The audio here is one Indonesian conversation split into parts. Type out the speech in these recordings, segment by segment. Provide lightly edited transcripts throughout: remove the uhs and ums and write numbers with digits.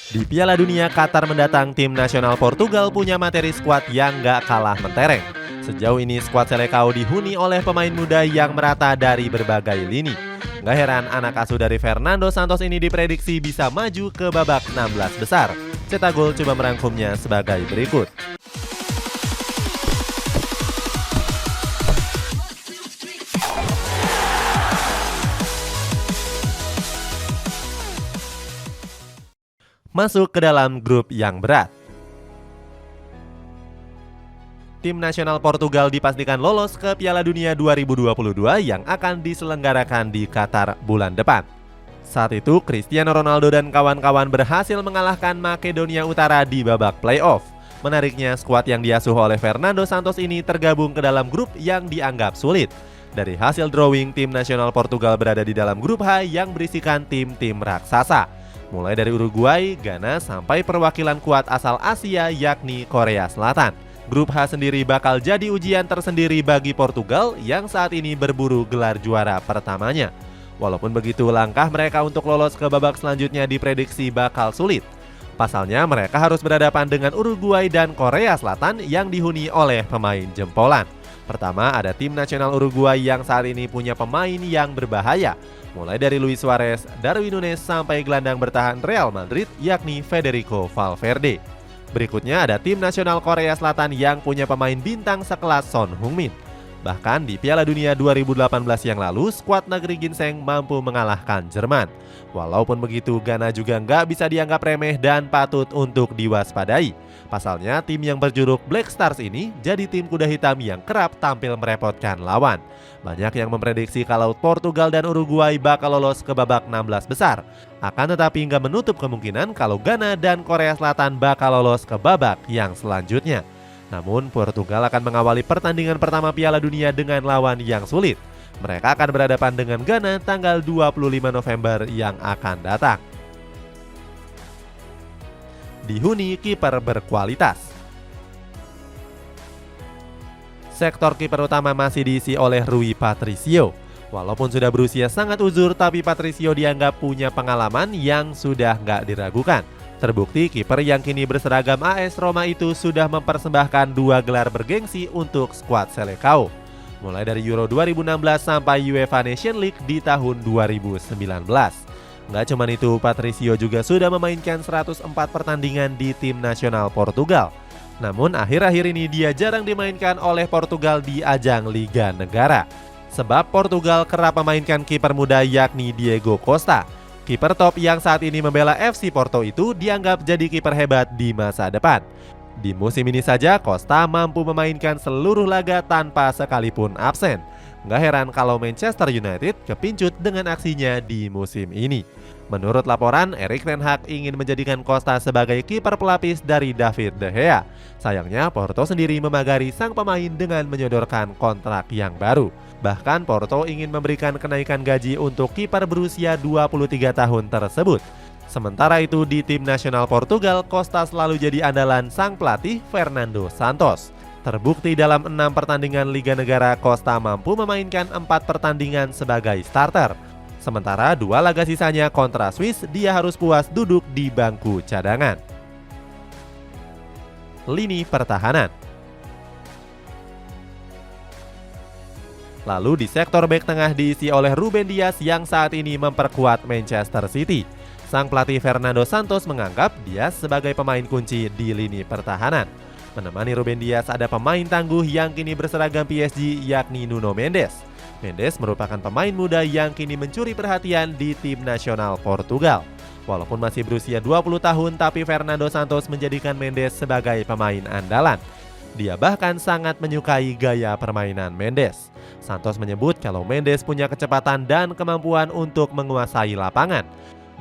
Di Piala Dunia Qatar mendatang, tim nasional Portugal punya materi skuad yang gak kalah mentereng. Sejauh ini skuad Selecao dihuni oleh pemain muda yang merata dari berbagai lini. Gak heran anak asuh dari Fernando Santos ini diprediksi bisa maju ke babak 16 besar. Cetak Gol coba merangkumnya sebagai berikut. Masuk ke dalam grup yang berat. Tim nasional Portugal dipastikan lolos ke Piala Dunia 2022 yang akan diselenggarakan di Qatar bulan depan. Saat itu, Cristiano Ronaldo dan kawan-kawan berhasil mengalahkan Makedonia Utara di babak playoff. Menariknya, skuad yang diasuh oleh Fernando Santos ini tergabung ke dalam grup yang dianggap sulit. Dari hasil drawing, tim nasional Portugal berada di dalam grup H yang berisikan tim-tim raksasa. Mulai dari Uruguay, Ghana, sampai perwakilan kuat asal Asia yakni Korea Selatan. Grup H sendiri bakal jadi ujian tersendiri bagi Portugal yang saat ini berburu gelar juara pertamanya. Walaupun begitu, langkah mereka untuk lolos ke babak selanjutnya diprediksi bakal sulit. Pasalnya mereka harus berhadapan dengan Uruguay dan Korea Selatan yang dihuni oleh pemain jempolan. Pertama, ada tim nasional Uruguay yang saat ini punya pemain yang berbahaya. Mulai dari Luis Suarez, Darwin Núñez sampai gelandang bertahan Real Madrid yakni Federico Valverde. Berikutnya ada tim nasional Korea Selatan yang punya pemain bintang sekelas Son Heung-min. Bahkan di Piala Dunia 2018 yang lalu, skuad negeri ginseng mampu mengalahkan Jerman. Walaupun begitu, Ghana juga nggak bisa dianggap remeh dan patut untuk diwaspadai. Pasalnya, tim yang berjuluk Black Stars ini jadi tim kuda hitam yang kerap tampil merepotkan lawan. Banyak yang memprediksi kalau Portugal dan Uruguay bakal lolos ke babak 16 besar. Akan tetapi nggak menutup kemungkinan kalau Ghana dan Korea Selatan bakal lolos ke babak yang selanjutnya. Namun, Portugal akan mengawali pertandingan pertama Piala Dunia dengan lawan yang sulit. Mereka akan berhadapan dengan Ghana tanggal 25 November yang akan datang. Dihuni kiper berkualitas. Sektor kiper utama masih diisi oleh Rui Patricio. Walaupun sudah berusia sangat uzur, tapi Patricio dianggap punya pengalaman yang sudah nggak diragukan. Terbukti kiper yang kini berseragam AS Roma itu sudah mempersembahkan 2 gelar bergengsi untuk skuad Selecao. Mulai dari Euro 2016 sampai UEFA Nation League di tahun 2019. Nggak cuma itu, Patricio juga sudah memainkan 104 pertandingan di tim nasional Portugal. Namun akhir-akhir ini dia jarang dimainkan oleh Portugal di ajang Liga Negara. Sebab Portugal kerap memainkan kiper muda yakni Diego Costa. Kiper top yang saat ini membela FC Porto itu dianggap jadi kiper hebat di masa depan. Di musim ini saja Costa mampu memainkan seluruh laga tanpa sekalipun absen. Nggak heran kalau Manchester United kepincut dengan aksinya di musim ini. Menurut laporan, Erik ten Hag ingin menjadikan Costa sebagai kiper pelapis dari David De Gea. Sayangnya Porto sendiri memagari sang pemain dengan menyodorkan kontrak yang baru. Bahkan Porto ingin memberikan kenaikan gaji untuk kiper berusia 23 tahun tersebut. Sementara itu di tim nasional Portugal, Costa selalu jadi andalan sang pelatih Fernando Santos. Terbukti dalam 6 pertandingan Liga Negara, Costa mampu memainkan 4 pertandingan sebagai starter. Sementara 2 laga sisanya kontra Swiss, dia harus puas duduk di bangku cadangan. Lini pertahanan. Lalu di sektor bek tengah diisi oleh Ruben Dias yang saat ini memperkuat Manchester City. Sang pelatih Fernando Santos menganggap Dias sebagai pemain kunci di lini pertahanan. Menemani Ruben Dias ada pemain tangguh yang kini berseragam PSG yakni Nuno Mendes. Mendes merupakan pemain muda yang kini mencuri perhatian di tim nasional Portugal. Walaupun masih berusia 20 tahun, tapi Fernando Santos menjadikan Mendes sebagai pemain andalan. Dia bahkan sangat menyukai gaya permainan Mendes. Santos menyebut kalau Mendes punya kecepatan dan kemampuan untuk menguasai lapangan.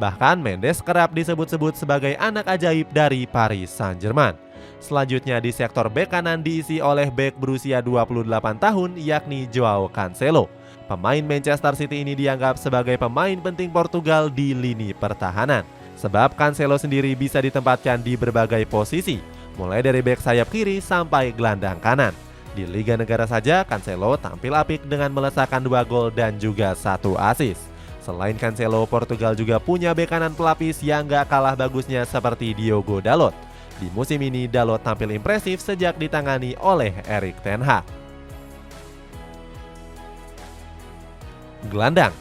Bahkan Mendes kerap disebut-sebut sebagai anak ajaib dari Paris Saint-Germain. Selanjutnya di sektor bek kanan diisi oleh bek berusia 28 tahun yakni Joao Cancelo. Pemain Manchester City ini dianggap sebagai pemain penting Portugal di lini pertahanan. Sebab Cancelo sendiri bisa ditempatkan di berbagai posisi, mulai dari bek sayap kiri sampai gelandang kanan. Di Liga Negara saja Cancelo tampil apik dengan melesakkan 2 gol dan juga 1 assist. Selain Cancelo, Portugal juga punya bek kanan pelapis yang gak kalah bagusnya seperti Diogo Dalot. Di musim ini Dalot tampil impresif sejak ditangani oleh Erik ten Hag. Gelandang.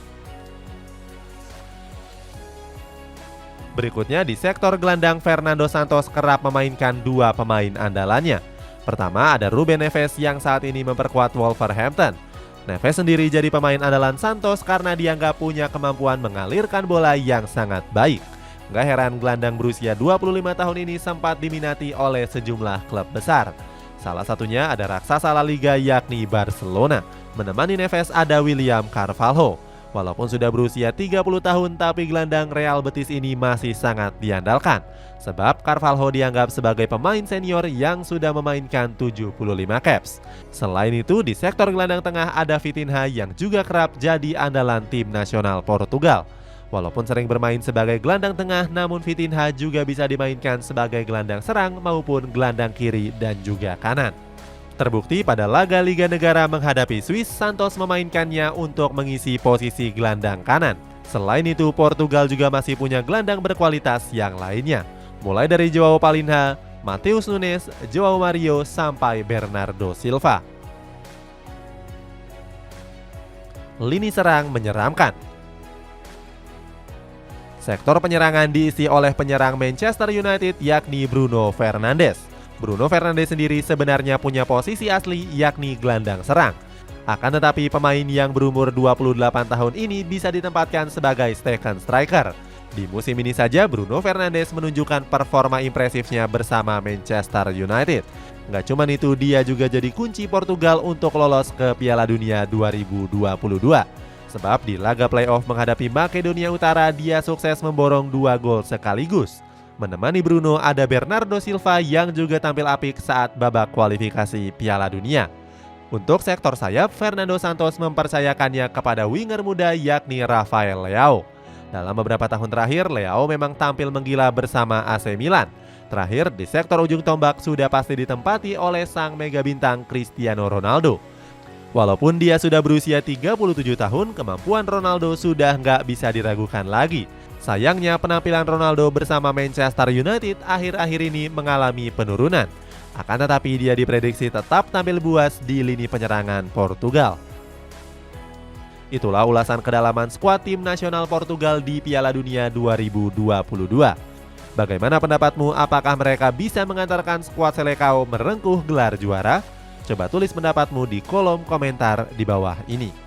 Berikutnya di sektor gelandang, Fernando Santos kerap memainkan dua pemain andalannya. Pertama ada Ruben Neves yang saat ini memperkuat Wolverhampton. Neves sendiri jadi pemain andalan Santos karena dianggap punya kemampuan mengalirkan bola yang sangat baik. Gak heran gelandang berusia 25 tahun ini sempat diminati oleh sejumlah klub besar. Salah satunya ada raksasa La Liga yakni Barcelona. Menemani Neves ada William Carvalho. Walaupun sudah berusia 30 tahun, tapi gelandang Real Betis ini masih sangat diandalkan. Sebab Carvalho dianggap sebagai pemain senior yang sudah memainkan 75 caps. Selain itu, di sektor gelandang tengah ada Vitinha yang juga kerap jadi andalan tim nasional Portugal. Walaupun sering bermain sebagai gelandang tengah, namun Vitinha juga bisa dimainkan sebagai gelandang serang maupun gelandang kiri dan juga kanan. Terbukti pada laga Liga Negara menghadapi Swiss, Santos memainkannya untuk mengisi posisi gelandang kanan. Selain itu, Portugal juga masih punya gelandang berkualitas yang lainnya. Mulai dari Joao Palhinha, Matheus Nunes, Joao Mario, sampai Bernardo Silva. Lini serang menyeramkan. Sektor penyerangan diisi oleh penyerang Manchester United yakni Bruno Fernandes. Bruno Fernandes sendiri sebenarnya punya posisi asli yakni gelandang serang. Akan tetapi pemain yang berumur 28 tahun ini bisa ditempatkan sebagai second striker. Di musim ini saja Bruno Fernandes menunjukkan performa impresifnya bersama Manchester United. Nggak cuma itu, dia juga jadi kunci Portugal untuk lolos ke Piala Dunia 2022. Sebab di laga playoff menghadapi Makedonia Utara, dia sukses memborong 2 gol sekaligus. Menemani Bruno ada Bernardo Silva yang juga tampil apik saat babak kualifikasi Piala Dunia. Untuk sektor sayap, Fernando Santos mempercayakannya kepada winger muda yakni Rafael Leao. Dalam beberapa tahun terakhir, Leao memang tampil menggila bersama AC Milan. Terakhir, di sektor ujung tombak sudah pasti ditempati oleh sang mega bintang Cristiano Ronaldo. Walaupun dia sudah berusia 37 tahun, kemampuan Ronaldo sudah nggak bisa diragukan lagi. Sayangnya penampilan Ronaldo bersama Manchester United akhir-akhir ini mengalami penurunan. Akan tetapi dia diprediksi tetap tampil buas di lini penyerangan Portugal. Itulah ulasan kedalaman skuad tim nasional Portugal di Piala Dunia 2022. Bagaimana pendapatmu? Apakah mereka bisa mengantarkan skuad Selecao merengkuh gelar juara? Coba tulis pendapatmu di kolom komentar di bawah ini.